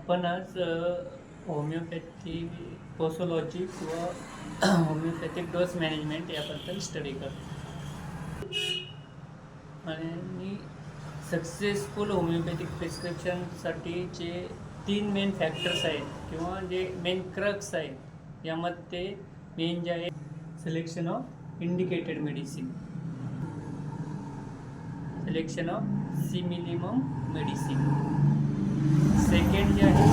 आपण आज homeopathy posology किंवा होमिओपॅथिक डोस मॅनेजमेंट याबद्दल स्टडी करतो. आणि सक्सेसफुल होमिओपॅथिक प्रिस्क्रिप्शनसाठी जे 3 मेन फॅक्टर्स आहेत किंवा जे मेन क्रक्स आहेत, यामध्ये मेन जे आहे selection of indicated medicine, selection of simillimum medicine. Second जे आहे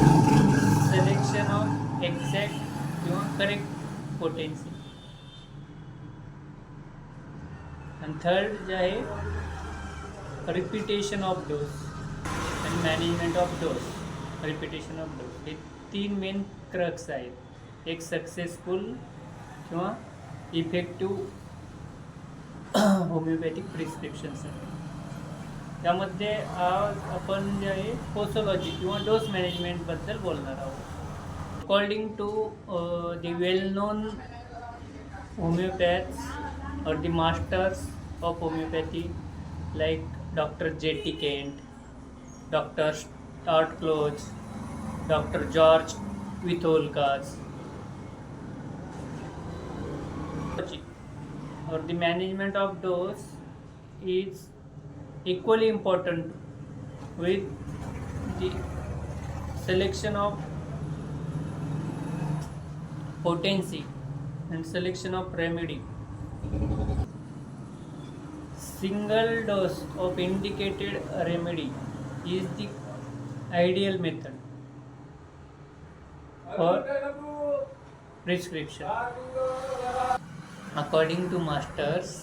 सिलेक्शन ऑफ एक्झॅक्ट किंवा करेक्ट पोटेन्सी. आणि थर्ड जे आहे रिपिटेशन ऑफ डोस आणि management of dose. Repetition of dose हे 3 मेन क्रक्स आहेत एक सक्सेसफुल किंवा इफेक्टिव्ह होमिओपॅथिक प्रिस्क्रिप्शनसाठी. त्यामध्ये आज आपण जे आहे पोसोलॉजी किंवा डोस मॅनेजमेंटबद्दल बोलणार आहोत. According to the well known homeopaths or the masters of homeopathy like Dr. J.T. Kent, Dr. Stuart Close, Dr. George Vitholkas, or the management of dose is equally important with the selection of potency and selection of remedy. Single dose of indicated remedy is the ideal method for prescription. According to masters,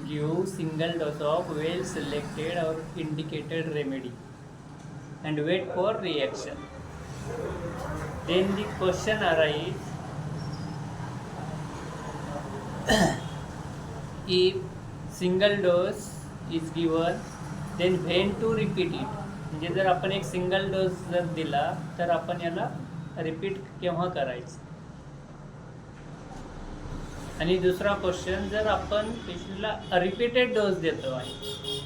give single dose of well selected or indicated remedy and wait for reaction. Then the question arises, if single dose is given, then when to repeat it. म्हणजे जर आपण एक single dose जर दिला तर आपण याला repeat केव्हा करायचं. आणि दुसरा क्वेश्चन, जर आपण पेशंटला रिपीटेड डोस देतो आहे,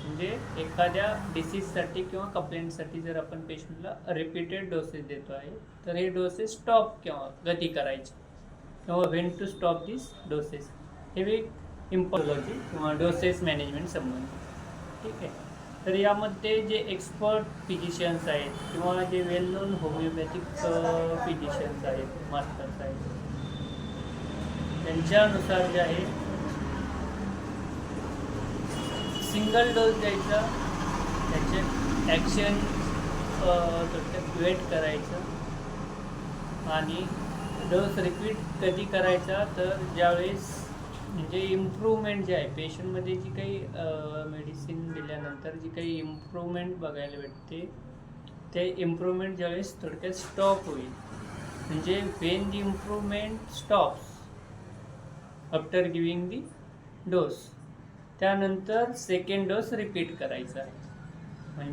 म्हणजे एखाद्या डिसीजसाठी किंवा कंप्लेंटसाठी जर आपण पेशंटला रिपीटेड डोसेस देतो आहे, तर हे डोसेस स्टॉप केव्हा गती करायची किंवा when to stop this doses, हे इम्पॉलॉजी किंवा डोसेस मॅनेजमेंट संबंधित. ठीक आहे. तर यामध्ये जे एक्सपर्ट फिजिशियन्स आहेत किंवा जे वेल नोन होमिओपॅथिक फिजिशियन्स आहेत, मास्टर्स आहेत, त्यांच्यानुसार जे आहे सिंगल डोस द्यायचा, त्याचे ॲक्शन वेट करायचं आणि डोस रिपीट कधी करायचा, तर ज्यावेळेस म्हणजे इम्प्रूव्हमेंट जे आहे पेशंटमध्ये, जी काही मेडिसिन दिल्यानंतर जी काही इम्प्रूव्हमेंट बघायला भेटते, ते इम्प्रूव्हमेंट ज्यावेळेस थोडक्यात स्टॉप होईल, म्हणजे when the improvement stops after giving the dose, त्यानंतर सेकंड डोस रिपीट करायचा आहे.